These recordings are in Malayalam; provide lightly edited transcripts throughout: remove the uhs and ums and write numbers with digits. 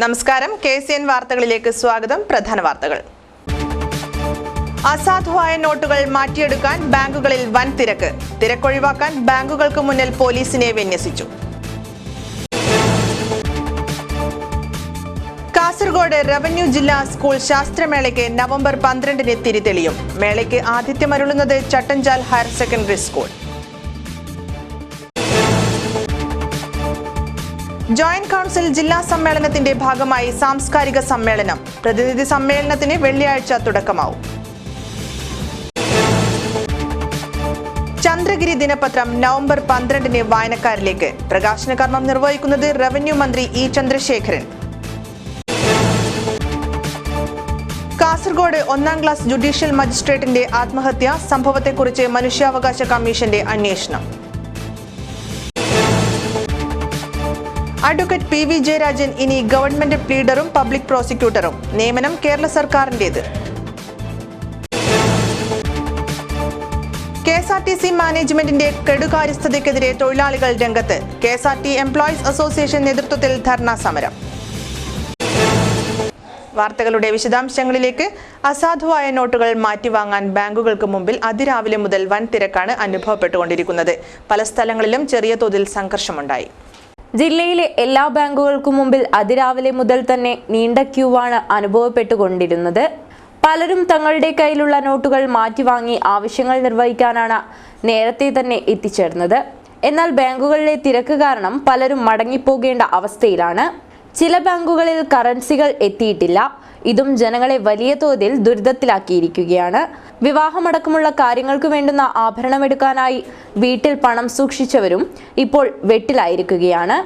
നമസ്കാരം KCN വാർത്തകളിലേക്ക് സ്വാഗതം. പ്രധാന വാർത്തകൾ. അസാധുവായ നോട്ടുകൾ മാറ്റിയെടുക്കാൻ ബാങ്കുകളിൽ വൻ തിരക്ക്. തിരക്കൊഴിവാക്കാൻ ബാങ്കുകൾക്ക് മുന്നിൽ പോലീസിനെ വിന്യസിച്ചു. കാസർഗോഡ് റവന്യൂ ജില്ലാ സ്കൂൾ ശാസ്ത്രമേളയ്ക്ക് നവംബർ 12-ന് തിരിതെളിയും. മേളയ്ക്ക് ആതിഥ്യമരുളുന്നത് Chattanchal higher secondary school. Joint council ജില്ലാ സമ്മേളനത്തിന്റെ ഭാഗമായി സാംസ്കാരിക സമ്മേളനം. പ്രതിനിധി സമ്മേളനത്തിന് വെള്ളിയാഴ്ച തുടക്കമാവും. ചന്ദ്രഗിരി ദിനപത്രം നവംബർ 12-ന് വായനക്കാരിലേക്ക്. പ്രകാശന കർമ്മം നിർവഹിക്കുന്നത് റവന്യൂ മന്ത്രി E. ചന്ദ്രശേഖരൻ. കാസർഗോഡ് 1-ാം ക്ലാസ് ജുഡീഷ്യൽ മജിസ്ട്രേറ്റിന്റെ ആത്മഹത്യാ സംഭവത്തെക്കുറിച്ച് മനുഷ്യാവകാശ കമ്മീഷന്റെ അന്വേഷണം. അഡ്വക്കേറ്റ് PV ജയരാജൻ ഇനി ഗവൺമെന്റ് പ്ലീഡറും പബ്ലിക് പ്രോസിക്യൂട്ടറും. നിയമനം കേരള സർക്കാരിന്റേത്. KSRTC മാനേജ്മെന്റിന്റെ കെടുകാര്യസ്ഥതയ്ക്കെതിരെ തൊഴിലാളികൾ രംഗത്ത്. KSRT എംപ്ലോയീസ് അസോസിയേഷൻ നേതൃത്വത്തിൽ ധർണാ സമരം. വാർത്തകളുടെ വിശദാംശങ്ങളിലേക്ക്. അസാധുവായ നോട്ടുകൾ മാറ്റിവാങ്ങാൻ ബാങ്കുകൾക്ക് മുമ്പിൽ അതിരാവിലെ മുതൽ വൻ തിരക്കാണ് അനുഭവപ്പെട്ടുകൊണ്ടിരിക്കുന്നത്. പല സ്ഥലങ്ങളിലും ചെറിയ തോതിൽ സംഘർഷമുണ്ടായി. ജില്ലയിലെ എല്ലാ ബാങ്കുകൾക്കും മുമ്പിൽ അതിരാവിലെ മുതൽ തന്നെ നീണ്ട ക്യൂവാണ് അനുഭവപ്പെട്ടുകൊണ്ടിരുന്നത്. പലരും തങ്ങളുടെ കയ്യിലുള്ള നോട്ടുകൾ മാറ്റിവാങ്ങി ആവശ്യങ്ങൾ നിർവഹിക്കാനാണ് നേരത്തെ തന്നെ എത്തിച്ചേർന്നത്. എന്നാൽ ബാങ്കുകളിലെ തിരക്ക് കാരണം പലരും മടങ്ങിപ്പോകേണ്ട അവസ്ഥയിലാണ്. ചില ബാങ്കുകളിൽ കറൻസികൾ എത്തിയിട്ടില്ല. ഇതും ജനങ്ങളെ വലിയ തോതിൽ ദുരിതത്തിലാക്കിയിരിക്കുകയാണ്. വിവാഹമടക്കമുള്ള കാര്യങ്ങൾക്ക് വേണ്ടുന്ന ആഭരണമെടുക്കാനായി വീട്ടിൽ പണം സൂക്ഷിച്ചവരും ഇപ്പോൾ വെട്ടിലായിരിക്കുകയാണ്.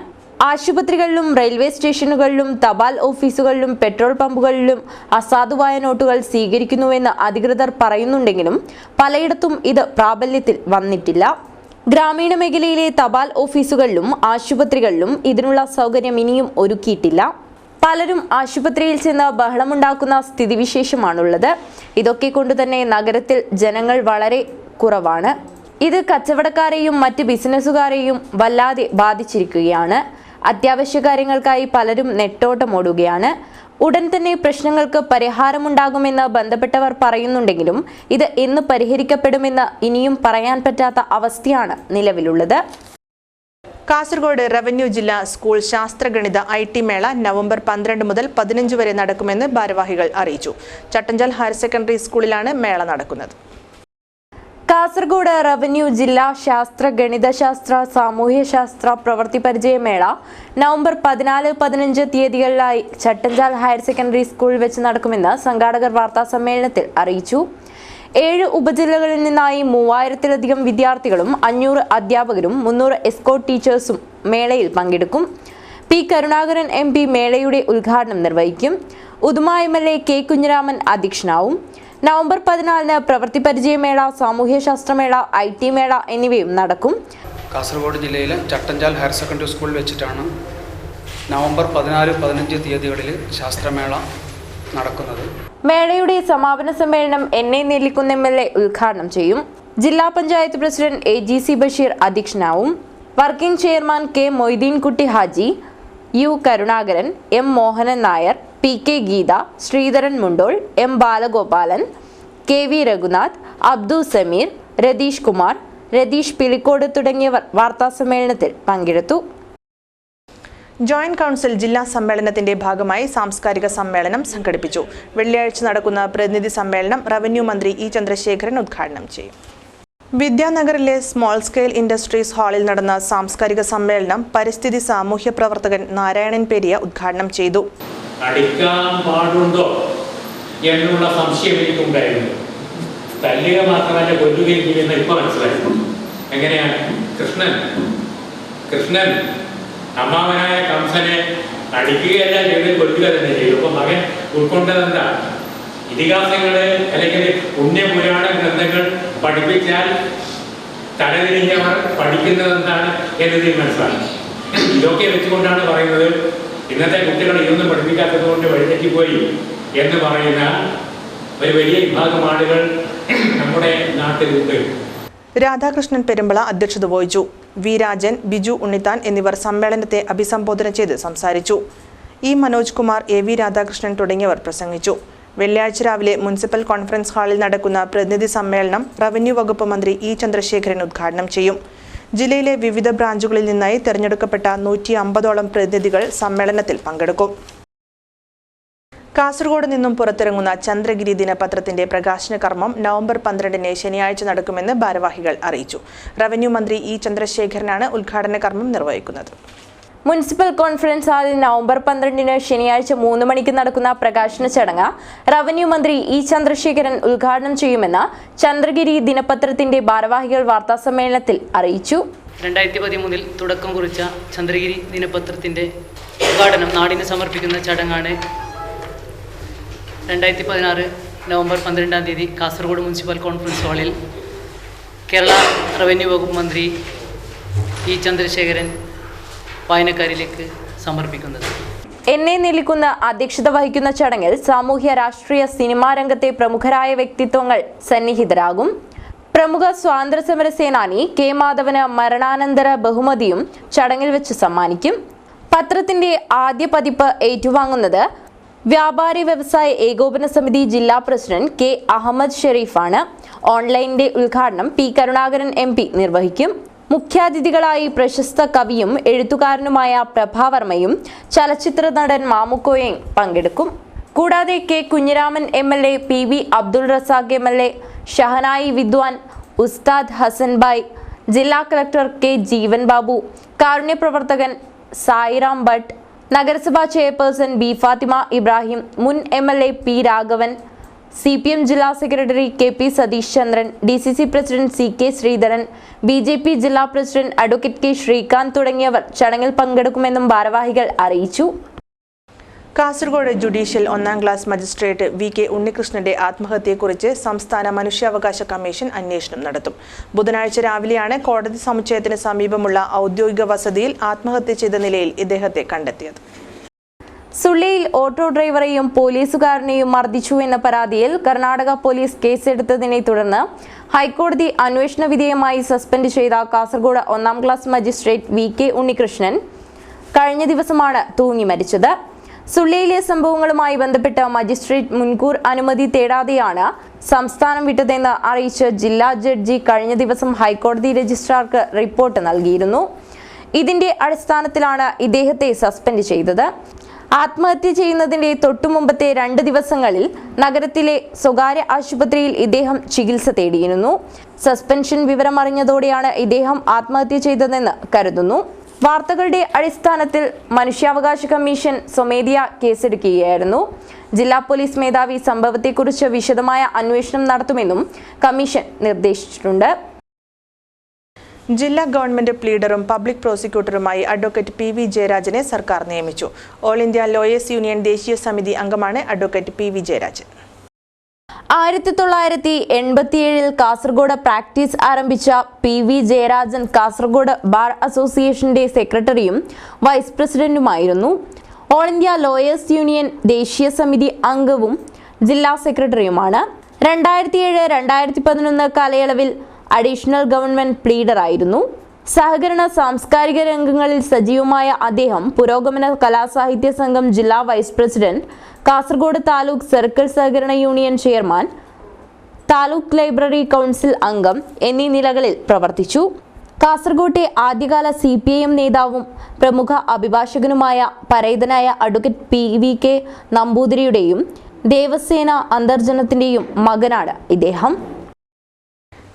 ആശുപത്രികളിലും റെയിൽവേ സ്റ്റേഷനുകളിലും തപാൽ ഓഫീസുകളിലും പെട്രോൾ പമ്പുകളിലും അസാധുവായ നോട്ടുകൾ സ്വീകരിക്കുന്നുവെന്ന് അധികൃതർ പറയുന്നുണ്ടെങ്കിലും പലയിടത്തും ഇത് പ്രാബല്യത്തിൽ വന്നിട്ടില്ല. ഗ്രാമീണ മേഖലയിലെ തപാൽ ഓഫീസുകളിലും ആശുപത്രികളിലും ഇതിനുള്ള സൗകര്യം ഇനിയും ഒരുക്കിയിട്ടില്ല. പലരും ആശുപത്രിയിൽ ചെന്ന് ബഹളമുണ്ടാക്കുന്ന സ്ഥിതിവിശേഷമാണുള്ളത്. ഇതൊക്കെ കൊണ്ടുതന്നെ നഗരത്തിൽ ജനങ്ങൾ വളരെ കുറവാണ്. ഇത് കച്ചവടക്കാരെയും മറ്റ് ബിസിനസ്സുകാരെയും വല്ലാതെ ബാധിച്ചിരിക്കുകയാണ്. അത്യാവശ്യ കാര്യങ്ങൾക്കായി പലരും നെട്ടോട്ടമോടുകയാണ്. ഉടൻ തന്നെ പ്രശ്നങ്ങൾക്ക് പരിഹാരമുണ്ടാകുമെന്ന് ബന്ധപ്പെട്ടവർ പറയുന്നുണ്ടെങ്കിലും ഇത് എന്ന് പരിഹരിക്കപ്പെടുമെന്ന് ഇനിയും പറയാൻ പറ്റാത്ത അവസ്ഥയാണ് നിലവിലുള്ളത്. കാസർഗോഡ് റവന്യൂ ജില്ലാ സ്കൂൾ ശാസ്ത്രഗണിത IT മേള നവംബർ 12 മുതൽ 15 വരെ നടക്കുമെന്ന് ഭാരവാഹികൾ അറിയിച്ചു. ചട്ടഞ്ചാൽ ഹയർ സെക്കൻഡറി സ്കൂളിലാണ് മേള നടക്കുന്നത്. കാസർഗോഡ് റവന്യൂ ജില്ലാ ശാസ്ത്ര ഗണിതശാസ്ത്ര സാമൂഹ്യശാസ്ത്ര പ്രവൃത്തി പരിചയമേള നവംബർ 14-15 തീയതികളിലായി ചട്ടഞ്ചാൽ ഹയർ സെക്കൻഡറി സ്കൂളിൽ വെച്ച് നടക്കുമെന്ന് സംഘാടകർ വാർത്താ സമ്മേളനത്തിൽ അറിയിച്ചു. 7 ഉപജില്ലകളിൽ നിന്നായി 3000-ത്തിലധികം വിദ്യാർത്ഥികളും 500 അധ്യാപകരും 300 എസ്കോർട്ട് ടീച്ചേഴ്സും മേളയിൽ പങ്കെടുക്കും. P. കരുണാകരൻ MP മേളയുടെ ഉദ്ഘാടനം നിർവഹിക്കും. Uduma MLA K. കുഞ്ഞിരാമൻ അധ്യക്ഷനാവും. നവംബർ 14-ന് പ്രവൃത്തി പരിചയമേള, സാമൂഹ്യശാസ്ത്രമേള, IT മേള എന്നിവയും നടക്കും. കാസർഗോഡ് ജില്ലയിലെ ചട്ടഞ്ചാൽ ഹയർ സെക്കൻഡറി സ്കൂളിൽ വെച്ചിട്ടാണ് നവംബർ 14-15 തീയതികളിൽ ശാസ്ത്രമേള നടക്കുന്നത്. മേളയുടെ സമാപന സമ്മേളനം NA നെല്ലിക്കുന്ന് MLA ഉദ്ഘാടനം ചെയ്യും. ജില്ലാ പഞ്ചായത്ത് പ്രസിഡന്റ് AGC ബഷീർ അധ്യക്ഷനാവും. Working chairman K. Moideenkutty Haji, U. Karunakaran, M. Mohanan Nair, PK Geetha, Sreedharan Mundol, M. Balagopalan, KV Raghunath, Abdu Sameer, Ratheesh Kumar, Ratheesh Pilicode തുടങ്ങിയവർ വാർത്താസമ്മേളനത്തിൽ പങ്കെടുത്തു. ജോയിന്റ് കൗൺസിൽ ജില്ലാ സമ്മേളനത്തിന്റെ ഭാഗമായി സാംസ്കാരിക സമ്മേളനം സംഘടിപ്പിച്ചു. വെള്ളിയാഴ്ച നടക്കുന്ന പ്രതിനിധി സമ്മേളനം റവന്യൂ മന്ത്രി E. ചന്ദ്രശേഖരൻ ഉദ്ഘാടനം ചെയ്യും. വിദ്യാനഗറിലെ സ്മോൾ സ്കെയിൽ ഇൻഡസ്ട്രീസ് ഹാളിൽ നടന്ന സാംസ്കാരിക സമ്മേളനം പരിസ്ഥിതി സാമൂഹ്യ പ്രവർത്തകൻ നാരായണൻ പെരിയ ഉദ്ഘാടനം ചെയ്തു. അടിക്കാൻ പാടുണ്ടോ എന്നുള്ള സംശയം എനിക്കുണ്ടായിരുന്നു. തല്ലുക മാത്രമല്ല കൊല്ലുകയും ചെയ്യുന്ന ഇപ്പൊ മനസ്സിലായിരുന്നു. എങ്ങനെയാണ് കൃഷ്ണൻ അമ്മാവനായ കംസനെ അടിക്കുകയല്ല ചെയ്ത് കൊല്ലുക തന്നെ ചെയ്തു. അപ്പൊ മകൻ ഉൾക്കൊണ്ടതെന്താ? ഇതിഹാസങ്ങള് അല്ലെങ്കിൽ പുണ്യപുരാണ ഗ്രന്ഥങ്ങൾ പഠിപ്പിച്ചാൽ തലതിരിഞ്ഞവർ പഠിക്കുന്നതെന്താണ് എന്നതിൽ മനസ്സിലാക്കി. ഇതൊക്കെ വെച്ചുകൊണ്ടാണ് പറയുന്നത് ഇന്നത്തെ കുട്ടികളെ ഇതൊന്നും പഠിപ്പിക്കാത്തത് കൊണ്ട് വഴിതെറ്റിപ്പോയി എന്ന് പറയുന്ന ഒരു വലിയ വിഭാഗം ആളുകൾ നമ്മുടെ നാട്ടിലുണ്ട്. രാധാകൃഷ്ണൻ പെരുമ്പള അധ്യക്ഷത വഹിച്ചു. വി രാജൻ, ബിജു ഉണ്ണിത്താൻ എന്നിവർ സമ്മേളനത്തെ അഭിസംബോധന ചെയ്ത് സംസാരിച്ചു. E Manoj Kumar, A V Radhakrishnan തുടങ്ങിയവർ പ്രസംഗിച്ചു. വെള്ളിയാഴ്ച രാവിലെ മുനിസിപ്പൽ കോൺഫറൻസ് ഹാളിൽ നടക്കുന്ന പ്രതിനിധി സമ്മേളനം റവന്യൂ വകുപ്പ് മന്ത്രി ഇ ചന്ദ്രശേഖരൻ ഉദ്ഘാടനം ചെയ്യും. ജില്ലയിലെ വിവിധ ബ്രാഞ്ചുകളിൽ നിന്നായി തെരഞ്ഞെടുക്കപ്പെട്ട 150ഓളം പ്രതിനിധികൾ സമ്മേളനത്തിൽ പങ്കെടുക്കും. കാസർഗോഡ് നിന്നും പുറത്തിറങ്ങുന്ന ചന്ദ്രഗിരി ദിനപത്രത്തിന്റെ പ്രകാശന കർമ്മം നവംബർ 12 ശനിയാഴ്ച നടക്കുമെന്ന് ഭാരവാഹികൾ അറിയിച്ചു. റവന്യൂ മന്ത്രി ഇ ചന്ദ്രശേഖരനാണ് ഉദ്ഘാടന കർമ്മം നിർവഹിക്കുന്നത്. മുനിസിപ്പൽ കോൺഫറൻസ് ഹാളിൽ നവംബർ 12 ശനിയാഴ്ച 3 മണിക്ക് നടക്കുന്ന പ്രകാശന ചടങ്ങ് റവന്യൂ മന്ത്രി ഇ ചന്ദ്രശേഖരൻ ഉദ്ഘാടനം ചെയ്യുമെന്ന് ചന്ദ്രഗിരി ദിനപത്രത്തിന്റെ ഭാരവാഹികൾ വാർത്താസമ്മേളനത്തിൽ അറിയിച്ചു. 2013 തുടക്കം കുറിച്ച ചന്ദ്രഗിരി ദിനപത്രത്തിന്റെ ഉദ്ഘാടനം നാടിന് സമർപ്പിക്കുന്ന ചടങ്ങാണ് 2016 നവംബർ 12 കാസർഗോഡ് മുനിസിപ്പൽ കോൺഫറൻസ് ഹാളിൽ കേരള റവന്യൂ വകുപ്പ് മന്ത്രി ഇ ചന്ദ്രശേഖരൻ വായനക്കാരിലേക്ക് സമർപ്പിക്കുന്നത്. എന്നെ നെല്ലിക്കുന്ന് അധ്യക്ഷത വഹിക്കുന്ന ചടങ്ങിൽ സാമൂഹ്യ രാഷ്ട്രീയ സിനിമാ രംഗത്തെ പ്രമുഖരായ വ്യക്തിത്വങ്ങൾ സന്നിഹിതരാകും. പ്രമുഖ സ്വാതന്ത്ര്യസമര സേനാനി കെ മാധവന് മരണാനന്തര ബഹുമതിയും ചടങ്ങിൽ വെച്ച് സമ്മാനിക്കും. പത്രത്തിന്റെ ആദ്യ പതിപ്പ് ഏറ്റുവാങ്ങുന്നത് വ്യാപാരി വ്യവസായ ഏകോപന സമിതി ജില്ലാ പ്രസിഡന്റ് കെ അഹമ്മദ് ഷെരീഫാണ്. ഓൺലൈനിന്റെ ഉദ്ഘാടനം പി കരുണാകരൻ MP നിർവഹിക്കും. മുഖ്യാതിഥികളായി പ്രശസ്ത കവിയും എഴുത്തുകാരനുമായ പ്രഭാവർമ്മയും ചലച്ചിത്ര നടൻ മാമുക്കോയും പങ്കെടുക്കും. കൂടാതെ K Kunhiraman MLA, PV Abdul Razak MLA, shehnai വിദ്വാൻ, ഉസ്താദ് ഹസൻ ബായ്, ജില്ലാ കളക്ടർ കെ ജീവൻ ബാബു, കാരുണ്യപ്രവർത്തകൻ സായിറാം ഭട്ട്, നഗരസഭാ ചെയർപേഴ്സൺ ബി ഫാത്തിമ ഇബ്രാഹിം, മുൻ MLA പി രാഘവൻ, CPM ജില്ലാ secretary KP Satheesh Chandran, DCC president CK Sreedharan, BJP ജില്ലാ പ്രസിഡന്റ് അഡ്വക്കേറ്റ് K ശ്രീകാന്ത് തുടങ്ങിയവർ ചടങ്ങിൽ പങ്കെടുക്കുമെന്നും ഭാരവാഹികൾ അറിയിച്ചു. Kasaragod judicial 1ാം class magistrate VK ഉണ്ണികൃഷ്ണന്റെ ആത്മഹത്യയെക്കുറിച്ച് സംസ്ഥാന മനുഷ്യാവകാശ കമ്മീഷൻ അന്വേഷണം നടത്തും. ബുധനാഴ്ച രാവിലെയാണ് കോടതി സമുച്ചയത്തിന് സമീപമുള്ള ഔദ്യോഗിക വസതിയിൽ ആത്മഹത്യ ചെയ്ത നിലയിൽ ഇദ്ദേഹത്തെ കണ്ടെത്തിയത്. സുള്ളിയിൽ ഓട്ടോ ഡ്രൈവറെയും പോലീസുകാരനെയും മർദ്ദിച്ചു എന്ന പരാതിയിൽ കർണാടക പോലീസ് കേസെടുത്തതിനെ തുടർന്ന് ഹൈക്കോടതി അന്വേഷണ വിധേയമായി സസ്പെൻഡ് ചെയ്ത കാസർഗോഡ് 1ാം ക്ലാസ് മജിസ്ട്രേറ്റ് VK ഉണ്ണികൃഷ്ണൻ കഴിഞ്ഞ ദിവസമാണ് തൂങ്ങി മരിച്ചത്. സുള്ളിയിലെ സംഭവങ്ങളുമായി ബന്ധപ്പെട്ട് മജിസ്ട്രേറ്റ് മുൻകൂർ അനുമതി തേടാതെയാണ് സംസ്ഥാനം വിട്ടതെന്ന് അറിയിച്ച് ജില്ലാ ജഡ്ജി കഴിഞ്ഞ ദിവസം ഹൈക്കോടതി രജിസ്ട്രാർക്ക് റിപ്പോർട്ട് നൽകിയിരുന്നു. ഇതിന്റെ അടിസ്ഥാനത്തിലാണ് ഇദ്ദേഹത്തെ സസ്പെൻഡ് ചെയ്തത്. ആത്മഹത്യ ചെയ്യുന്നതിന്റെ തൊട്ടുമുമ്പത്തെ 2 ദിവസങ്ങളിൽ നഗരത്തിലെ സ്വകാര്യ ആശുപത്രിയിൽ ഇദ്ദേഹം ചികിത്സ തേടിയിരുന്നു. സസ്പെൻഷൻ വിവരമറിഞ്ഞതോടെയാണ് ഇദ്ദേഹം ആത്മഹത്യ ചെയ്തതെന്ന് കരുതുന്നു. വാർത്തകളുടെ അടിസ്ഥാനത്തിൽ മനുഷ്യാവകാശ കമ്മീഷൻ സ്വമേധയാ കേസെടുക്കുകയായിരുന്നു. ജില്ലാ പോലീസ് മേധാവി സംഭവത്തെക്കുറിച്ച് വിശദമായ അന്വേഷണം നടത്തുമെന്നും കമ്മീഷൻ നിർദ്ദേശിച്ചിട്ടുണ്ട്. ജില്ലാ ഗവൺമെന്റ് പ്ലീഡറും പബ്ലിക് പ്രോസിക്യൂട്ടറുമായി അഡ്വക്കേറ്റ് PV ജയരാജനെ സർക്കാർ നിയമിച്ചു. ഓൾ ഇന്ത്യ ലോയേഴ്സ് യൂണിയൻ ദേശീയ സമിതി അംഗമാണ് advocate PV Jayarajan. 1987 Kasaragod practice ആരംഭിച്ച PV ജയരാജൻ കാസർഗോഡ് ബാർ അസോസിയേഷന്റെ സെക്രട്ടറിയും വൈസ് പ്രസിഡന്റുമായിരുന്നു. ഓൾ ഇന്ത്യ ലോയേഴ്സ് യൂണിയൻ ദേശീയ സമിതി അംഗവും ജില്ലാ സെക്രട്ടറിയുമാണ്. 2007-2011 കാലയളവിൽ അഡീഷണൽ ഗവൺമെന്റ് പ്ലീഡറായിരുന്നു. സഹകരണ സാംസ്കാരിക രംഗങ്ങളിൽ സജീവമായ അദ്ദേഹം പുരോഗമന കലാസാഹിത്യ സംഘം ജില്ലാ vice president, Kasaragod taluk circle സഹകരണ union chairman, taluk library council അംഗം എന്നീ നിലകളിൽ പ്രവർത്തിച്ചു. കാസർഗോട്ടെ ആദ്യകാല CPIM നേതാവും പ്രമുഖ അഭിഭാഷകനുമായ പരേതനായ അഡ്വക്കേറ്റ് PVK നമ്പൂതിരിയുടെയും ദേവസേന അന്തർജനത്തിന്റെയും മകനാണ് ഇദ്ദേഹം.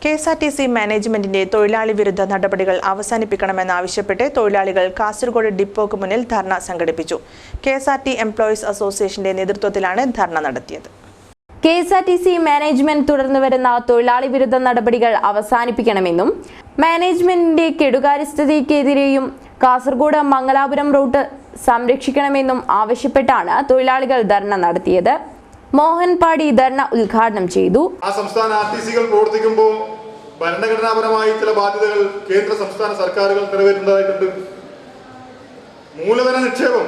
KSRTC മാനേജ്മെന്റിന്റെ തൊഴിലാളി വിരുദ്ധ നടപടികൾ അവസാനിപ്പിക്കണമെന്നാവശ്യപ്പെട്ട് തൊഴിലാളികൾ കാസർഗോഡ് ഡിപ്പോക്ക് മുന്നിൽ ധർണ സംഘടിപ്പിച്ചു. KSRT എംപ്ലോയീസ് അസോസിയേഷന്റെ നേതൃത്വത്തിലാണ് ധർണ നടത്തിയത്. KSRTC മാനേജ്മെന്റ് തുടർന്നു വരുന്ന തൊഴിലാളി വിരുദ്ധ നടപടികൾ അവസാനിപ്പിക്കണമെന്നും മാനേജ്മെന്റിന്റെ കെടുകാര്യസ്ഥതയ്ക്കെതിരെയും കാസർഗോഡ് മംഗലാപുരം റൂട്ട് സംരക്ഷിക്കണമെന്നും ആവശ്യപ്പെട്ടാണ് തൊഴിലാളികൾ ധർണ നടത്തിയത്. മോഹൻ പാടി ധർണ ഉദ്ഘാടനം ചെയ്തു. ആ സംസ്ഥാന RTCകൾ പ്രവർത്തിക്കുമ്പോൾ ഭരണഘടനാപരമായി ചില ബാധ്യതകൾ കേന്ദ്ര സംസ്ഥാന സർക്കാരുകൾ നിറവേറ്റുന്നതായിട്ടുണ്ട്. മൂലധന നിക്ഷേപം,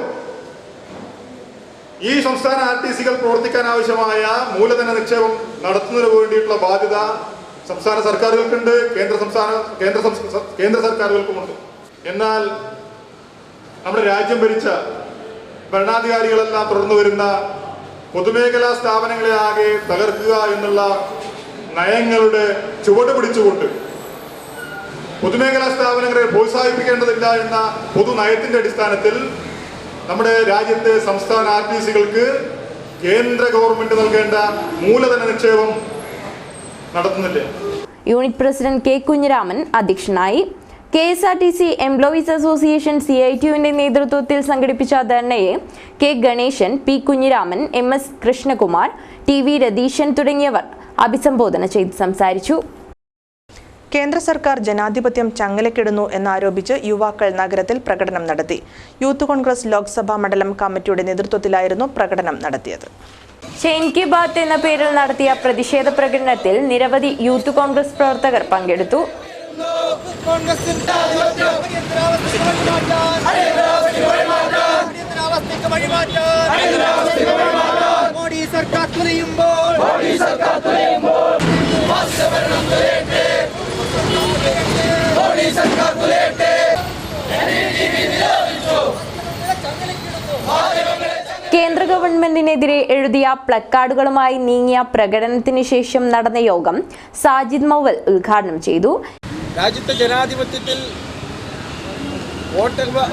ഈ സംസ്ഥാന RTCകൾ പ്രവർത്തിക്കാൻ ആവശ്യമായ മൂലധന നിക്ഷേപം നടത്തുന്നതിന് വേണ്ടിയിട്ടുള്ള ബാധ്യത സംസ്ഥാന സർക്കാരുകൾക്കുണ്ട്, കേന്ദ്ര സർക്കാരുകൾക്കുമുണ്ട്. എന്നാൽ നമ്മുടെ രാജ്യം ഭരിച്ച ഭരണാധികാരികളെല്ലാം തുടർന്നു വരുന്ന പൊതുമേഖലാ സ്ഥാപനങ്ങളെ ആകെ തകർക്കുക എന്നുള്ള നയങ്ങളുടെ ചുവട് പിടിച്ചുകൊണ്ട് പൊതുമേഖലാ സ്ഥാപനങ്ങളെ പ്രോത്സാഹിപ്പിക്കേണ്ടതില്ല എന്ന പൊതു നയത്തിന്റെ അടിസ്ഥാനത്തിൽ നമ്മുടെ രാജ്യത്തെ സംസ്ഥാന RTCകൾക്ക് കേന്ദ്ര ഗവൺമെന്റ് നൽകേണ്ട മൂലധന നിക്ഷേപം നടത്തുന്നില്ല. യൂണിറ്റ് പ്രസിഡന്റ് കെ കുഞ്ഞിരാമൻ അധ്യക്ഷനായി. KSRTC എംപ്ലോയീസ് അസോസിയേഷൻ CITUവിന്റെ നേതൃത്വത്തിൽ സംഘടിപ്പിച്ച ധർണയെ K Ganesan, P Kunhiraman, MS Krishnakumar, TV Ratheesan തുടങ്ങിയവർ അഭിസംബോധന ചെയ്ത് സംസാരിച്ചു. കേന്ദ്ര സർക്കാർ ജനാധിപത്യം ചങ്ങലക്കിടുന്നു എന്നാരോപിച്ച് യുവാക്കൾ നഗരത്തിൽ പ്രകടനം നടത്തി. യൂത്ത് കോൺഗ്രസ് ലോക്സഭാ മണ്ഡലം കമ്മിറ്റിയുടെ നേതൃത്വത്തിലായിരുന്നു പ്രകടനം നടത്തിയത്. ചെയിൻ കി ബാത്ത് എന്ന പേരിൽ നടത്തിയ പ്രതിഷേധ പ്രകടനത്തിൽ നിരവധി യൂത്ത് കോൺഗ്രസ് പ്രവർത്തകർ പങ്കെടുത്തു. കേന്ദ്ര ഗവൺമെന്റിനെതിരെ എഴുതിയ പ്ലക്കാർഡുകളുമായി നീങ്ങിയ പ്രകടനത്തിന് ശേഷം നടന്ന യോഗം സാജിദ് മൗവൽ ഉദ്ഘാടനം ചെയ്തു. രാജ്യത്തെ ജനാധിപത്യത്തിൽ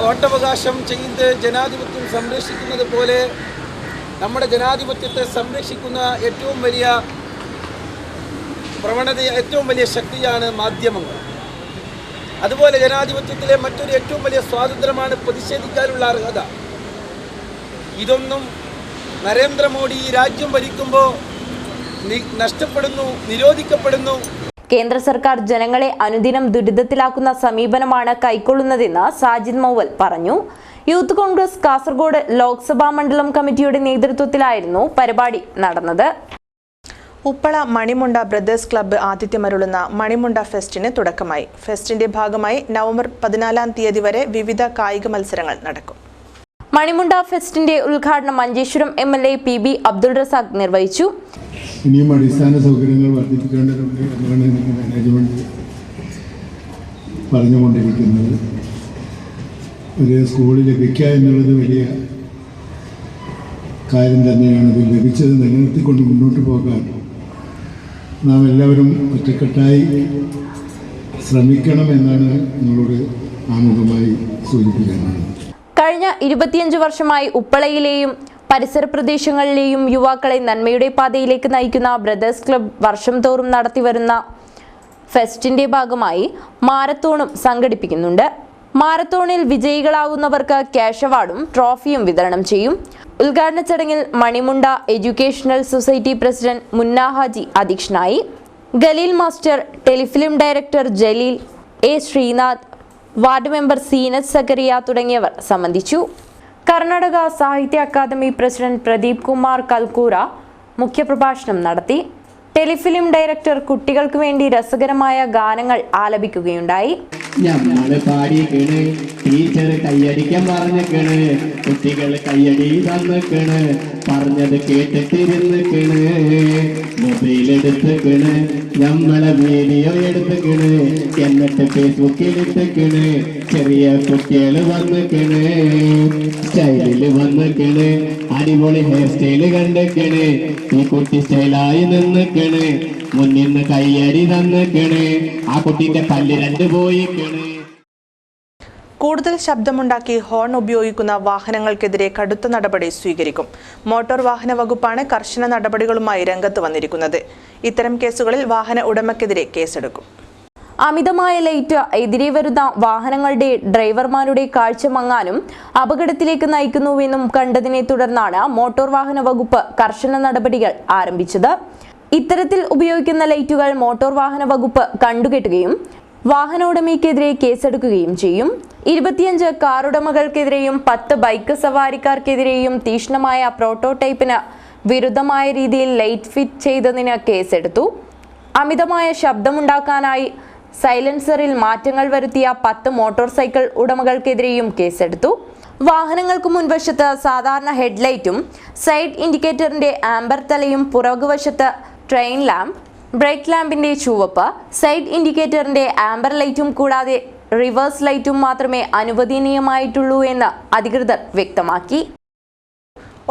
വോട്ടവകാശം ചെയ്ത് ജനാധിപത്യം സംരക്ഷിക്കുന്നത് പോലെ നമ്മുടെ ജനാധിപത്യത്തെ സംരക്ഷിക്കുന്ന ഏറ്റവും വലിയ പ്രവണത, ഏറ്റവും വലിയ ശക്തിയാണ് മാധ്യമങ്ങൾ. അതുപോലെ ജനാധിപത്യത്തിലെ മറ്റൊരു ഏറ്റവും വലിയ സ്വാതന്ത്ര്യമാണ് പ്രതിഷേധിക്കാനുള്ള അർഹത. ഇതൊന്നും നരേന്ദ്രമോദി ഈ രാജ്യം ഭരിക്കുമ്പോൾ നഷ്ടപ്പെടുന്നു, നിരോധിക്കപ്പെടുന്നു. കേന്ദ്ര സർക്കാർ ജനങ്ങളെ അനുദിനം ദുരിതത്തിലാക്കുന്ന സമീപനമാണ് കൈക്കൊള്ളുന്നതെന്ന് സാജിദ് മൗവൽ പറഞ്ഞു. യൂത്ത് കോൺഗ്രസ് കാസർഗോഡ് ലോക്സഭാ മണ്ഡലം കമ്മിറ്റിയുടെ നേതൃത്വത്തിലായിരുന്നു പരിപാടി നടന്നത്. ഉപ്പള മണിമുണ്ട ബ്രദേഴ്സ് ക്ലബ്ബ് ആതിഥ്യമരുളുന്ന മണിമുണ്ട ഫെസ്റ്റിന് തുടക്കമായി. ഫെസ്റ്റിന്റെ ഭാഗമായി നവംബർ 14 തീയതി വരെ വിവിധ കായിക മത്സരങ്ങൾ നടക്കും. മണിമുണ്ട ഫെസ്റ്റിന്റെ ഉദ്ഘാടനം മഞ്ചേശ്വരം MLA PB അബ്ദുൾ റസാഖ് നിർവഹിച്ചു. ഇനിയും അടിസ്ഥാന സൗകര്യങ്ങൾ വർദ്ധിപ്പിക്കേണ്ടതുണ്ട് എന്നാണ് മാനേജ്മെന്റ് പറഞ്ഞുകൊണ്ടിരിക്കുന്നത്. ഒരു സ്കൂൾ ലഭിക്കുക എന്നുള്ളത് വലിയ കാര്യം തന്നെയാണ്. ഇത് ലഭിച്ചത് നിലനിർത്തിക്കൊണ്ട് മുന്നോട്ട് പോകാൻ നാം എല്ലാവരും ഒറ്റക്കെട്ടായി ശ്രമിക്കണമെന്നാണ് നിങ്ങളോട് ആമുഖമായി സൂചിപ്പിക്കാനുള്ളത്. കഴിഞ്ഞ 25 വർഷമായി ഉപ്പളയിലെയും പരിസര പ്രദേശങ്ങളിലെയും യുവാക്കളെ നന്മയുടെ പാതയിലേക്ക് നയിക്കുന്ന ബ്രദേഴ്സ് ക്ലബ്ബ് വർഷം തോറും നടത്തിവരുന്ന ഫെസ്റ്റിന്റെ ഭാഗമായി മാരത്തോണും സംഘടിപ്പിക്കുന്നുണ്ട്. മാരത്തോണിൽ വിജയികളാവുന്നവർക്ക് ക്യാഷ് അവാർഡും ട്രോഫിയും വിതരണം ചെയ്യും. ഉദ്ഘാടന ചടങ്ങിൽ Manimunda educational society president Munna Haji അധ്യക്ഷനായി. Khaleel master, telefilm director Jaleel, Sreenath, ward member Seenath Zakariya തുടങ്ങിയവർ സംബന്ധിച്ചു. കർണാടക സാഹിത്യ അക്കാദമി പ്രസിഡന്റ് പ്രദീപ് കുമാർ കൽക്കൂറ മുഖ്യപ്രഭാഷണം നടത്തി. ടെലിഫിലിം ഡയറക്ടർ കുട്ടികൾക്ക് വേണ്ടി രസകരമായ ഗാനങ്ങൾ ആലപിക്കുകയുണ്ടായി. ഞമ്മള് പാടിക്കണ്, ടീച്ചർ കയ്യടിക്കാൻ പറഞ്ഞിക്കണ്, കുട്ടികൾ കയ്യടി തന്നിക്കണ്, പറഞ്ഞത് കേട്ടിട്ടിരുന്നിക്കണ്, മൊബൈൽ എടുത്തിക്കണ്, നമ്മളെ വീഡിയോ എടുത്തിക്കണ്, എന്നിട്ട് ഫേസ്ബുക്കിൽ ഇട്ടിക്കണ്, ചെറിയ കുട്ടികൾ വന്നിക്കണ്, സ്റ്റൈലില് വന്നിക്കണ്, അടിപൊളി ഹെയർ സ്റ്റൈല് കണ്ടിക്കണ്, ഈ കുട്ടി സ്റ്റൈലായി നിന്നിക്കണ്, മുന്നിന്ന് കയ്യടി തന്നിക്കണ്, ആ കുട്ടിന്റെ പല്ല് 2 പോയിക്കണ്. കൂടുതൽ ശബ്ദമുണ്ടാക്കി ഹോൺ ഉപയോഗിക്കുന്ന വാഹനങ്ങൾക്കെതിരെ കടുത്ത നടപടി സ്വീകരിക്കും. മോട്ടോർ വാഹന വകുപ്പാണ് കർശന നടപടികളുമായി രംഗത്ത് വന്നിരിക്കുന്നത്. ഇത്തരം കേസുകളിൽ വാഹന ഉടമയ്ക്കെതിരെ കേസെടുക്കും. അമിതമായ ലൈറ്റ് എതിരെ വരുന്ന വാഹനങ്ങളുടെ ഡ്രൈവർമാരുടെ കാഴ്ച മങ്ങാനും അപകടത്തിലേക്ക് നയിക്കുന്നുവെന്നും കണ്ടതിനെ തുടർന്നാണ് മോട്ടോർ വാഹന വകുപ്പ് കർശന നടപടികൾ ആരംഭിച്ചത്. ഇത്തരത്തിൽ ഉപയോഗിക്കുന്ന ലൈറ്റുകൾ മോട്ടോർ വാഹന വകുപ്പ് കണ്ടുകെട്ടുകയും വാഹന ഉടമയ്ക്കെതിരെ കേസെടുക്കുകയും ചെയ്യും. 25 കാറുടമകൾക്കെതിരെയും 10 ബൈക്ക് സവാരിക്കാർക്കെതിരെയും തീക്ഷ്ണമായ പ്രോട്ടോടൈപ്പിന് വിരുദ്ധമായ രീതിയിൽ ലൈറ്റ് ഫിറ്റ് ചെയ്തതിന് കേസെടുത്തു. അമിതമായ ശബ്ദമുണ്ടാക്കാനായി സൈലൻസറിൽ മാറ്റങ്ങൾ വരുത്തിയ 10 മോട്ടോർ സൈക്കിൾ ഉടമകൾക്കെതിരെയും കേസെടുത്തു. വാഹനങ്ങൾക്ക് മുൻവശത്ത് സാധാരണ ഹെഡ്ലൈറ്റും സൈഡ് ഇൻഡിക്കേറ്ററിന്റെ ആംബർ തലയും പുറകുവശത്ത് ട്രെയിൻ ലാമ്പ്, ബ്രേക്ക് ലാമ്പിന്റെ ചുവപ്പ്, സൈഡ് ഇൻഡിക്കേറ്ററിന്റെ ആംബർ ലൈറ്റും കൂടാതെ റിവേഴ്സ് ലൈറ്റും മാത്രമേ അനുവദനീയമായിട്ടുള്ളൂ എന്ന് അധികൃതർ വ്യക്തമാക്കി.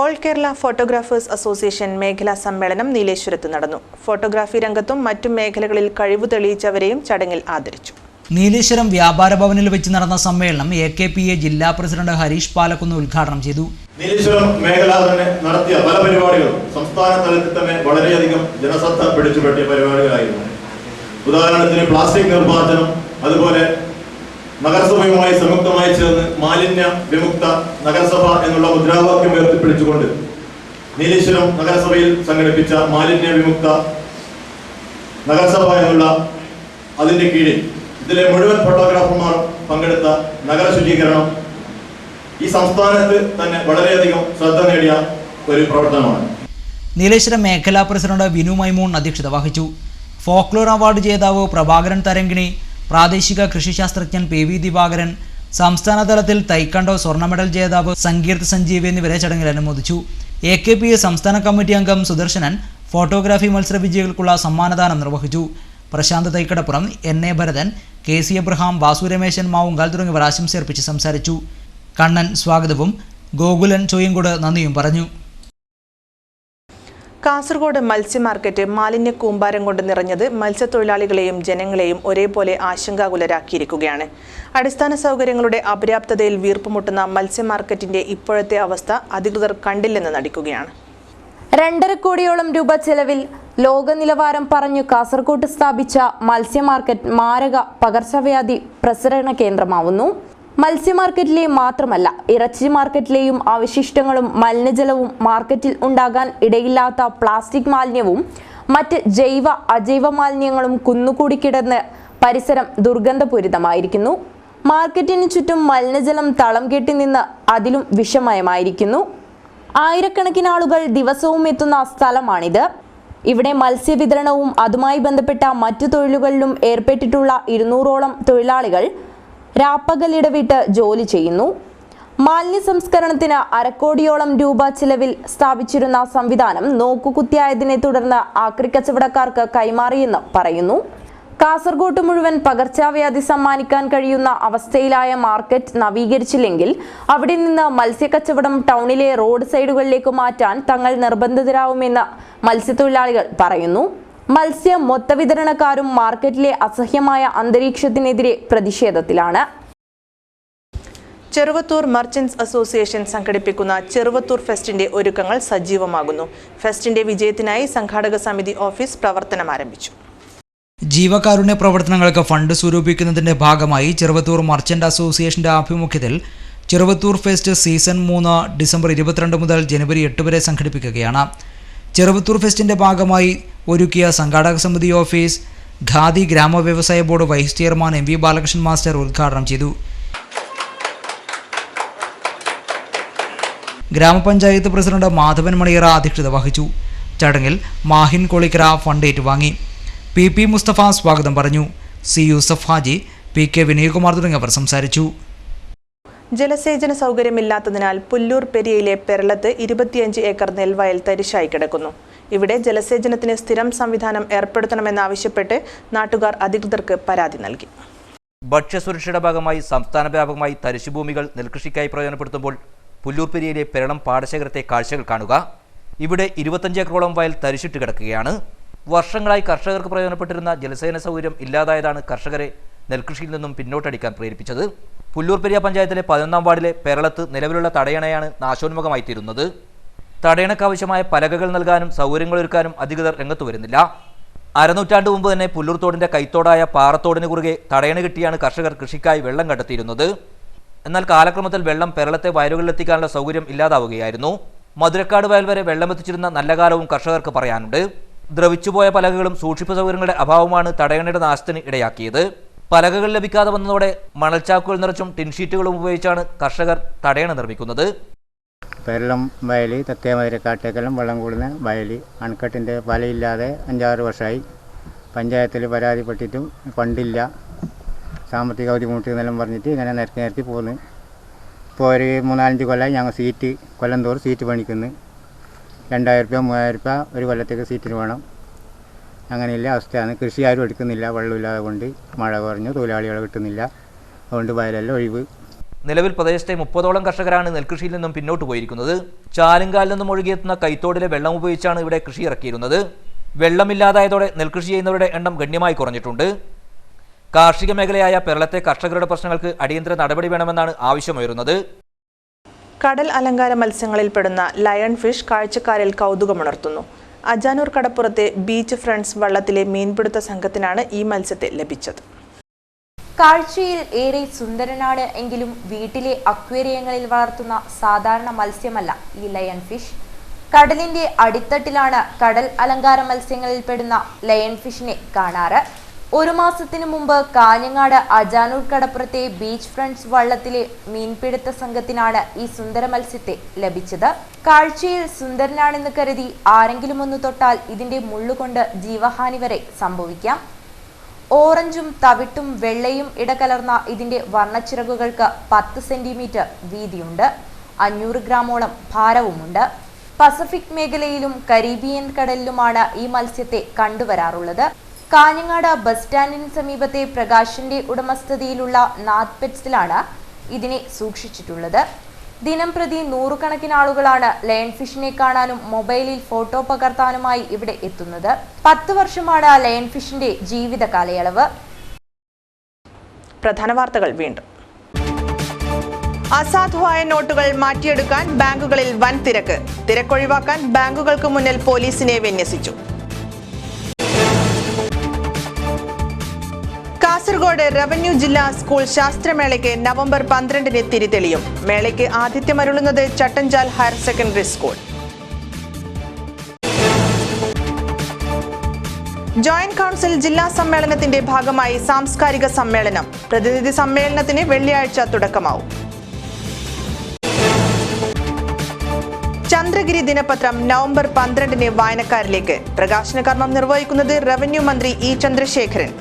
ഓൾ കേരള ഫോട്ടോഗ്രാഫേഴ്സ് അസോസിയേഷൻ മേഖലാ സമ്മേളനം നീലേശ്വരത്ത് നടന്നു. ഫോട്ടോഗ്രാഫി രംഗത്തും മറ്റു മേഖലകളിൽ കഴിവ് തെളിയിച്ചവരെയും ചടങ്ങിൽ ആദരിച്ചു. നീലേശ്വരം വ്യാപാര ഭവനിൽ വെച്ച് നടന്ന സമ്മേളനം AKPA ജില്ലാ പ്രസിഡന്റ് ഹരീഷ് പാലക്കുന്ന് ഉദ്ഘാടനം ചെയ്തു. നീലേശ്വരം മേഖല തന്നെ നടത്തിയ പല പരിപാടികളും സംസ്ഥാന തലത്തിൽ തന്നെ വളരെയധികം ജനശ്രദ്ധ പിടിച്ചുപറ്റിയ പരിപാടികളായിരുന്നു. ഉദാഹരണത്തിന് പ്ലാസ്റ്റിക് നിർമ്മാർജ്ജനം, അതുപോലെ നഗരസഭയുമായി സംയുക്തമായി ചേർന്ന് മാലിന്യ വിമുക്ത നഗരസഭ എന്നുള്ള മുദ്രാവാക്യം ഉയർത്തിപ്പിടിച്ചുകൊണ്ട് നീലേശ്വരം നഗരസഭയിൽ സംഘടിപ്പിച്ച മാലിന്യ വിമുക്ത നഗരസഭ എന്നുള്ള അതിന്റെ കീഴിൽ ഇതിലെ മുഴുവൻ ഫോട്ടോഗ്രാഫർമാർ പങ്കെടുത്ത നഗര ശുചീകരണം ഈ സംസ്ഥാനത്ത് തന്നെ വളരെയധികം ശ്രദ്ധ നേടിയ ഒരു പ്രവർത്തനമാണ്. നീലേശ്വരം മേഖലാ പ്രസിഡന്റ് വിനു മൈമൂൺ അധ്യക്ഷത വഹിച്ചു. ഫോക്ലോർ അവാർഡ് ജേതാവ് പ്രഭാകരൻ തരങ്കിണി, പ്രാദേശിക കൃഷിശാസ്ത്രജ്ഞൻ PV ദിവാകരൻ, സംസ്ഥാന തലത്തിൽ തൈക്കണ്ടോ സ്വർണ്ണ മെഡൽ ജേതാവ് സങ്കീർത്ത് സഞ്ജീവ് എന്നിവരെ ചടങ്ങിൽ അനുമോദിച്ചു. AKPA സംസ്ഥാന കമ്മിറ്റി അംഗം സുദർശനൻ ഫോട്ടോഗ്രാഫി മത്സര വിജയികൾക്കുള്ള സമ്മാനദാനം നിർവഹിച്ചു. Prasanth Thaikkadappuram, NA Bharathan, KC Abraham, Vasu Rameshan Mavungal തുടങ്ങിയവർ ആശംസയർപ്പിച്ച് സംസാരിച്ചു. കണ്ണൻ സ്വാഗതവും ഗോകുലൻ ചോയങ്കോട് നന്ദിയും പറഞ്ഞു. കാസർഗോഡ് മത്സ്യ മാർക്കറ്റ് മാലിന്യ കൂമ്പാരം കൊണ്ട് നിറഞ്ഞത് മത്സ്യത്തൊഴിലാളികളെയും ജനങ്ങളെയും ഒരേപോലെ ആശങ്കാകുലരാക്കിയിരിക്കുകയാണ്. അടിസ്ഥാന സൗകര്യങ്ങളുടെ അപര്യാപ്തതയിൽ വീർപ്പുമുട്ടുന്ന മത്സ്യ മാർക്കറ്റിന്റെ ഇപ്പോഴത്തെ അവസ്ഥ അധികൃതർ കണ്ടില്ലെന്ന് നടിക്കുകയാണ്. 2.5 കോടിയോളം രൂപ ചെലവിൽ ലോക നിലവാരം പറഞ്ഞു കാസർഗോഡ് സ്ഥാപിച്ച മത്സ്യ മാർക്കറ്റ് മാരക പകർച്ചവ്യാധി പ്രസരണ കേന്ദ്രമാവുന്നു. മത്സ്യ മാർക്കറ്റിലെ മാത്രമല്ല, ഇറച്ചി മാർക്കറ്റിലെയും അവശിഷ്ടങ്ങളും മലിനജലവും മാർക്കറ്റിൽ ഉണ്ടാകാൻ ഇടയില്ലാത്ത പ്ലാസ്റ്റിക് മാലിന്യവും മറ്റ് ജൈവ അജൈവ മാലിന്യങ്ങളും കുന്നുകൂടി കിടന്ന് പരിസരം ദുർഗന്ധപൂരിതമായിരിക്കുന്നു. മാർക്കറ്റിന് ചുറ്റും മലിനജലം തളം കെട്ടി നിന്ന് അതിലും വിഷമയമായിരിക്കുന്നു. ആയിരക്കണക്കിന് ആളുകൾ ദിവസവും എത്തുന്ന സ്ഥലമാണിത്. ഇവിടെ മത്സ്യവിതരണവും അതുമായി ബന്ധപ്പെട്ട മറ്റു തൊഴിലുകളിലും ഏർപ്പെട്ടിട്ടുള്ള 200ഓളം തൊഴിലാളികൾ രാപ്പകലിടവിട്ട് ജോലി ചെയ്യുന്നു. മാലിന്യ സംസ്കരണത്തിന് 1/2 കോടിയോളം രൂപ ചിലവിൽ സ്ഥാപിച്ചിരുന്ന സംവിധാനം നോക്കുകുത്തിയായതിനെ തുടർന്ന് ആക്രിക്കച്ചവടക്കാർക്ക് കൈമാറിയെന്ന് പറയുന്നു. കാസർഗോഡ് മുഴുവൻ പകർച്ചവ്യാധി സമ്മാനിക്കാൻ കഴിയുന്ന അവസ്ഥയിലായ മാർക്കറ്റ് നവീകരിച്ചില്ലെങ്കിൽ അവിടെ നിന്ന് മത്സ്യക്കച്ചവടം ടൗണിലെ റോഡ് സൈഡുകളിലേക്ക് മാറ്റാൻ തങ്ങൾ നിർബന്ധിതരാകുമെന്ന് മത്സ്യത്തൊഴിലാളികൾ പറയുന്നു. മത്സ്യ മൊത്തവിതരണക്കാരും മാർക്കറ്റിലെ അസഹ്യമായ അന്തരീക്ഷത്തിനെതിരെ പ്രതിഷേധത്തിലാണ്. ചെറുവത്തൂർ മർച്ചന്റ്സ് അസോസിയേഷൻ സംഘടിപ്പിക്കുന്ന ചെറുവത്തൂർ ഫെസ്റ്റിന്റെ ഒരുക്കങ്ങൾ സജീവമാകുന്നു. ഫെസ്റ്റിന്റെ വിജയത്തിനായി സംഘാടക സമിതി ഓഫീസ് പ്രവർത്തനം ആരംഭിച്ചു. ജീവകാരുണ്യ പ്രവർത്തനങ്ങൾക്ക് ഫണ്ട് സ്വരൂപിക്കുന്നതിന്റെ ഭാഗമായി ചെറുവത്തൂർ മർച്ചന്റ് അസോസിയേഷന്റെ ആഭിമുഖ്യത്തിൽ ചെറുവത്തൂർ ഫെസ്റ്റ് സീസൺ 3 ഡിസംബർ 22 മുതൽ ജനുവരി 8 വരെ സംഘടിപ്പിക്കുകയാണ്. ചെറുവത്തൂർ ഫെസ്റ്റിന്റെ ഭാഗമായി ഒരുക്കിയ സംഘാടക സമിതി ഓഫീസ് ഖാദി ഗ്രാമ വ്യവസായ board vice chairman MV Balakrishnan master ഉദ്ഘാടനം ചെയ്തു. ഗ്രാമപഞ്ചായത്ത് പ്രസിഡന്റ് മാധവൻ മണിയറ അധ്യക്ഷത വഹിച്ചു. ചടങ്ങിൽ മാഹിൻ കൊളിക്കര ഫണ്ട് ഏറ്റുവാങ്ങി. PP മുസ്തഫ സ്വാഗതം പറഞ്ഞു. C യൂസഫ് ഹാജി, PK വിനയകുമാർ തുടങ്ങിയവർ സംസാരിച്ചു. ജലസേചന സൗകര്യമില്ലാത്തതിനാൽ പുല്ലൂർ പെരിയയിലെ പെരളത്ത് 25 ഏക്കർ നെൽവയൽ തരിശായി കിടക്കുന്നു. ഇവിടെ ജലസേചനത്തിന് സ്ഥിരം സംവിധാനം ഏർപ്പെടുത്തണമെന്നാവശ്യപ്പെട്ട് നാട്ടുകാർ അധികൃതർക്ക് പരാതി നൽകി. ഭക്ഷ്യസുരക്ഷയുടെ ഭാഗമായി സംസ്ഥാന വ്യാപകമായി തരിശുഭൂമികൾ നെൽകൃഷിക്കായി പ്രയോജനപ്പെടുത്തുമ്പോൾ പുല്ലൂർ പെരിയയിലെ പെരളം പാടശേഖരത്തെ കാഴ്ചകൾ കാണുക. ഇവിടെ 25 ഏക്കറോളം വയൽ തരിശിട്ട് കിടക്കുകയാണ്. വർഷങ്ങളായി കർഷകർക്ക് പ്രയോജനപ്പെട്ടിരുന്ന ജലസേചന സൗകര്യം ഇല്ലാതായതാണ് കർഷകരെ നെൽകൃഷിയിൽ നിന്നും പിന്നോട്ടടിക്കാൻ പ്രേരിപ്പിച്ചത്. പുല്ലൂർ പെരിയ പഞ്ചായത്തിലെ 11ാം വാർഡിലെ പെരളത്ത് നിലവിലുള്ള തടയണയാണ് നാശോന്മുഖമായി തീരുന്നത്. തടയണക്കാവശ്യമായ പലകകൾ നൽകാനും സൗകര്യങ്ങളൊരുക്കാനും അധികൃതർ രംഗത്തു വരുന്നില്ല. അരനൂറ്റാണ്ട് മുമ്പ് തന്നെ പുല്ലൂർ തോടിന്റെ കൈത്തോടായ പാറത്തോടിന് കുറുകെ തടയണ കിട്ടിയാണ് കർഷകർ കൃഷിക്കായി വെള്ളം കണ്ടെത്തിയിരുന്നത്. എന്നാൽ കാലക്രമത്തിൽ വെള്ളം പെരളത്തെ വയലുകളിലെത്തിക്കാനുള്ള സൗകര്യം ഇല്ലാതാവുകയായിരുന്നു. മധുരക്കാട് വയൽ വരെ വെള്ളമെത്തിച്ചിരുന്ന നല്ല കാലവും കർഷകർക്ക് പറയാനുണ്ട്. ദ്രവിച്ചുപോയ പലകകളും സൂക്ഷിപ്പ് സൗകര്യങ്ങളുടെ അഭാവമാണ് തടയണയുടെ നാശത്തിന് ഇടയാക്കിയത്. പലകകൾ ലഭിക്കാതെ വന്നതോടെ മണൽച്ചാക്കുകൾ നിറച്ചും ടിൻഷീറ്റുകളും ഉപയോഗിച്ചാണ് കർഷകർ തടയണ നിർമ്മിക്കുന്നത്. പെരളം വയൽ തത്തേമതിരെ കാട്ടേക്കെല്ലാം വെള്ളം കൂടുന്ന വയൽ അണക്കെട്ടിൻ്റെ വലയില്ലാതെ 5-6 വർഷമായി. പഞ്ചായത്തിൽ പരാതിപ്പെട്ടിട്ടും ഫണ്ടില്ല, സാമ്പത്തിക ബുദ്ധിമുട്ട് എന്നെല്ലാം പറഞ്ഞിട്ട് ഇങ്ങനെ നിരത്തി പോകുന്നു. ഇപ്പോൾ ഒരു 3-4 കൊല്ലമായി ഞങ്ങൾ സീറ്റ് കൊല്ലം തോറും സീറ്റ് പണിക്കുന്നു. 2000 രൂപ 3000 രൂപ ഒരു കൊല്ലത്തേക്ക് സീറ്റിന് വേണം. അങ്ങനെയുള്ള അവസ്ഥയാണ്. കൃഷി ആരും എടുക്കുന്നില്ല, വെള്ളമില്ലാതെ കൊണ്ട്. മഴ കുറഞ്ഞു, തൊഴിലാളികളെ കിട്ടുന്നില്ല, അതുകൊണ്ട് വയലെല്ലാം ഒഴിവ്. നിലവിൽ പ്രദേശത്തെ 30ഓളം കർഷകരാണ് നെൽകൃഷിയിൽ നിന്നും പിന്നോട്ട് പോയിരിക്കുന്നത്. ചാലുങ്കാലിൽ നിന്നും ഒഴുകിയെത്തുന്ന കൈത്തോടിലെ വെള്ളം ഉപയോഗിച്ചാണ് ഇവിടെ കൃഷി ഇറക്കിയിരുന്നത്. വെള്ളമില്ലാതായതോടെ നെൽകൃഷി ചെയ്യുന്നവരുടെ എണ്ണം ഗണ്യമായി കുറഞ്ഞിട്ടുണ്ട്. കാർഷിക മേഖലയായ പെരളത്തെ കർഷകരുടെ പ്രശ്നങ്ങൾക്ക് അടിയന്തര നടപടി വേണമെന്നാണ് ആവശ്യമുയരുന്നത്. കടൽ അലങ്കാര മത്സ്യങ്ങളിൽപ്പെടുന്ന ലയൺ ഫിഷ് കാഴ്ചക്കാരിൽ കൗതുകമുണർത്തുന്നു. അജാനൂർ കടപ്പുറത്തെ ബീച്ച് ഫ്രണ്ട്സ് വള്ളത്തിലെ മീൻപിടുത്ത സംഘത്തിനാണ് ഈ മത്സ്യത്തെ ലഭിച്ചത്. കാഴ്ചയിൽ ഏറെ സുന്ദരനാണ് എങ്കിലും വീട്ടിലെ അക്വേറിയങ്ങളിൽ വളർത്തുന്ന സാധാരണ മത്സ്യമല്ല ഈ ലയൺ ഫിഷ്. കടലിന്റെ അടിത്തട്ടിലാണ് കടൽ അലങ്കാര മത്സ്യങ്ങളിൽപ്പെടുന്ന ലയൺ ഫിഷിനെ കാണാറ്. 1 മാസത്തിനു മുമ്പ് കാഞ്ഞങ്ങാട് അജാനൂർ കടപ്പുറത്തെ ബീച്ച് ഫ്രണ്ട്സ് വള്ളത്തിലെ മീൻപിടുത്ത സംഘത്തിനാണ് ഈ സുന്ദര മത്സ്യത്തെ ലഭിച്ചത്. കാഴ്ചയിൽ സുന്ദരനാണെന്ന് കരുതി ആരെങ്കിലും ഒന്ന് തൊട്ടാൽ ഇതിന്റെ മുള്ളുകൊണ്ട് ജീവഹാനി വരെ സംഭവിക്കാം. ഓറഞ്ചും തവിട്ടും വെള്ളയും ഇടകലർന്ന ഇതിന്റെ വർണ്ണച്ചിറകുകൾക്ക് 10 സെന്റിമീറ്റർ വീതിയുണ്ട്. 500 ഗ്രാമോളം ഭാരവുമുണ്ട്. പസഫിക് മേഖലയിലും കരീബിയൻ കടലിലുമാണ് ഈ മത്സ്യത്തെ കണ്ടുവരാറുള്ളത്. കാഞ്ഞങ്ങാട് ബസ് സ്റ്റാൻഡിന് സമീപത്തെ പ്രകാശിന്റെ ഉടമസ്ഥതയിലുള്ള നാഥ് പെറ്റ്സിലാണ് ഇതിനെ സൂക്ഷിച്ചിട്ടുള്ളത്. ദിനം പ്രതി 100 കണക്കിന് ആളുകളാണ് ലയൺ ഫിഷിനെ കാണാനും മൊബൈലിൽ ഫോട്ടോ പകർത്താനുമായി ഇവിടെ എത്തുന്നത്. 10 വർഷമാണ് ലയൺ ഫിഷിന്റെ ജീവിത കാലയളവ്. പ്രധാന വാർത്തകൾ വീണ്ടും. അസാധുവായ നോട്ടുകൾ മാറ്റിയെടുക്കാൻ ബാങ്കുകളിൽ വൻ തിരക്ക്. തിരക്കൊഴിവാക്കാൻ ബാങ്കുകൾക്ക് മുന്നിൽ പോലീസിനെ വിന്യസിച്ചു. കാസർഗോഡ് റവന്യൂ ജില്ലാ സ്കൂൾ ശാസ്ത്രമേളയ്ക്ക് നവംബർ 12-ന് തിരിതെളിയും. മേളയ്ക്ക് ആതിഥ്യമരുളുന്നത് Chattanchal higher secondary school. Joint council ജില്ലാ സമ്മേളനത്തിന്റെ ഭാഗമായി സാംസ്കാരിക സമ്മേളനം. പ്രതിനിധി സമ്മേളനത്തിന് വെള്ളിയാഴ്ച തുടക്കമാവും. ചന്ദ്രഗിരി ദിനപത്രം നവംബർ 12-ന് വായനക്കാരിലേക്ക്. പ്രകാശന കർമ്മം നിർവഹിക്കുന്നത് റവന്യൂ മന്ത്രി ഇ ചന്ദ്രശേഖരൻ.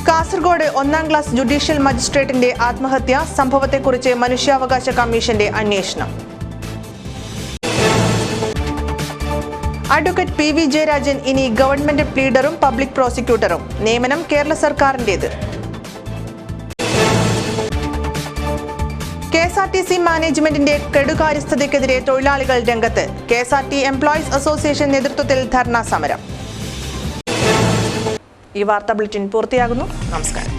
കാസർഗോഡ് 1ാം ക്ലാസ് ജുഡീഷ്യൽ മജിസ്ട്രേറ്റിന്റെ ആത്മഹത്യാ സംഭവത്തെക്കുറിച്ച് മനുഷ്യാവകാശ കമ്മീഷന്റെ അന്വേഷണം. അഡ്വക്കേറ്റ് പി വി ജയരാജൻ ഇനി ഗവൺമെന്റ് പ്ലീഡറും പബ്ലിക് പ്രോസിക്യൂട്ടറും. നിയമനം കേരള സർക്കാരിന്റേത്. KSRTC മാനേജ്മെന്റിന്റെ കെടുകാര്യസ്ഥതയ്ക്കെതിരെ തൊഴിലാളികൾ രംഗത്ത്. KSRT എംപ്ലോയീസ് അസോസിയേഷൻ നേതൃത്വത്തിൽ ധർണാ സമരം. ഈ വാർത്താ ബുള്ളറ്റിൻ പൂർത്തിയാകുന്നു. നമസ്കാരം.